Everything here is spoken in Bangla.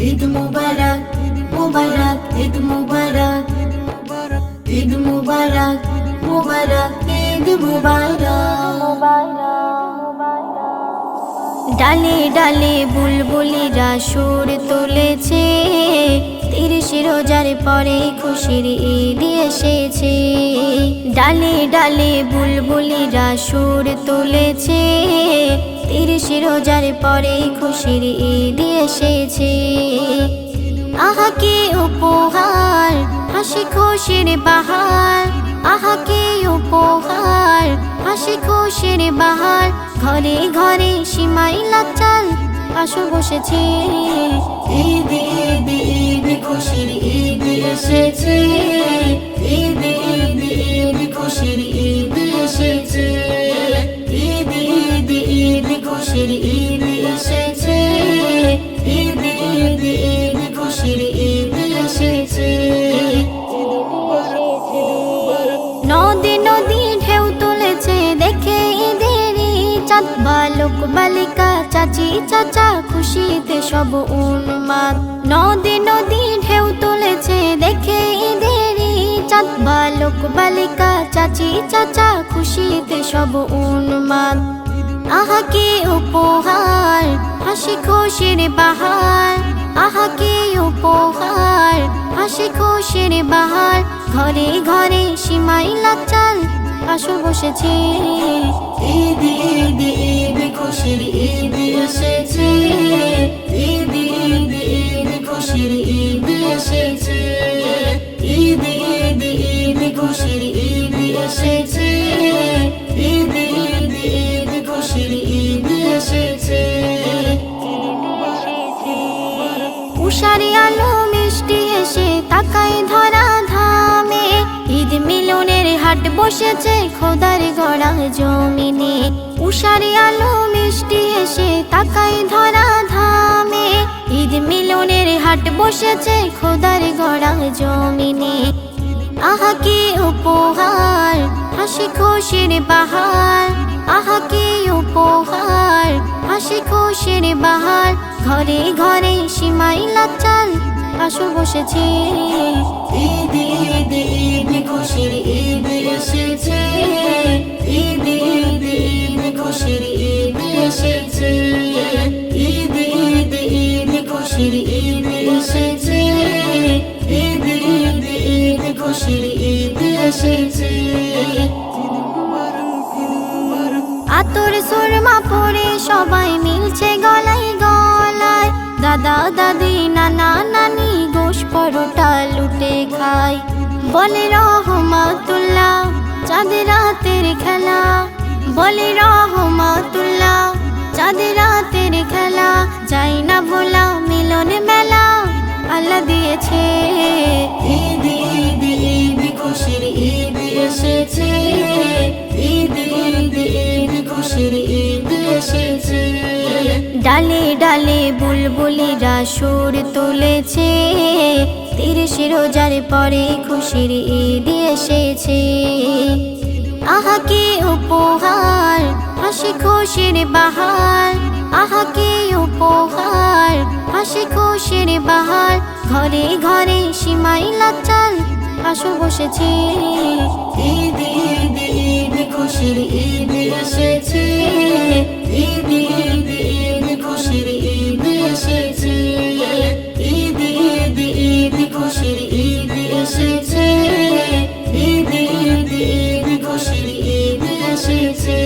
ঈদ মুবারক মুবারক ঈদ মুবারক ঈদ মুবারক মুবারক ঈদ মুবারক। ডালে ডালে বুলবুলিরা সুর তুলেছে, 30 রোজার পরে খুশির ঈদ এসেছে। ডালে ডালে বুলবুলিরা সুর তুলেছে, 30 রোজার পরে খুশির ঈদ এসেছে। আহা কি উপহার, হাসি খুশির বাহার। আহা কি উপহার, হাসি খুশির বাহার। ঘরে ঘরে সিমাই লাচাল আসর বসেছে। ঈদ ঈদ ঈদ খুশির ঈদ এসেছে। ঈদ ঈদ ঈদ খুশির ঈদ এসেছে। ঈদ ঈদ ঈদ খুশির ঈদ এসেছে। ঈদ ঈদ ঈদ খুশির ঈদ এসেছে। নদী নদী ঢেউ তুলেছে দেখে ঈদের চাঁদ। বালক বালিকা চাচি চাচা খুশিতে সব উন্মাদ। নদী নদী ঢেউ তুলেছে দেখে ঈদের চাঁদ। বালক বালিকা চাচি চাচা খুশিতে সব উন্মাদ। আহা কি উপহার, হাসি খুশির বাহার। আহা কি উপহার, হাসি খুশির বাহার। ঘরে ঘরে সিমাই লাচাল আসর বসেছে। ঈদ ঈদ ঈদ খুশির ঈদ এসেছে। ঈদ ঈদ ঈদ খুশির ঈদ এসেছে। ঈদ ঈদ ঈদ খুশির ঈদ এসেছে। ঈদ ঈদ ঈদ খুশির ঈদ এসেছে। উষারি আলো মিষ্টি এসে তাকায় ধরা ধামে। ঈদ মিলনের হাট বসেছে খোদার গড়া জমিনে। উষারি আলো মিষ্টি এসে তাকায় ধরা ধামে। ঈদ মিলনের হাট বসেছে খোদার গড়া জমিনে। আহা কি উপহার, হাসি খুশির বাহার। আহা কি উপহার, হাসি খুশির বাহার। ঘরে ঘরে সিমাই লাচাল আসর বসেছে। ঈদ ঈদ ঈদ খুশির ঈদ এসেছে। ঈদ ঈদ ঈদ খুশির ঈদ এসেছে। ঈদ ঈদ ঈদ খুশির ঈদ এসেছে। ঈদ ঈদ ঈদ খুশির ঈদ এসেছে। আতর সুরমা পরে সবাই মিলছে গলায় গলায়। দাদা দাদি নানা নানি গোশ পরোটা লুটে খায়। বলে রহমাতুল্লাহ চাঁদ রাতের খেলা। বলে রহমাতুল্লাহ চাঁদ রাতের খেলা। যাই না ভোলা মিলন মেলা আল্লাহ দিয়েছে। ঈদ ঈদ ঈদ খুশির ঈদ এসেছে। ঈদ ঈদ ঈদ খুশির ঈদ এসেছে। ডালে ডালে বুলবুলিরা সুর তুলেছে, 30 রোজার পরে খুশির ঈদ এসেছে। আহা কি উপহার, হাসি খুশির বাহার। আহা কি উপহার, হাসি খুশির বাহার। ঘরে ঘরে সিমাই লাচাল আসর বসেছে। ঈদ ঈদ ঈদ খুশির ঈদ এসেছে। ঈদ ঈদ ঈদ খুশির ঈদ এসেছে। ঈদ ঈদ ঈদ খুশির ঈদ এসেছে। ঈদ ঈদ ঈদ খুশির ঈদ এসেছে।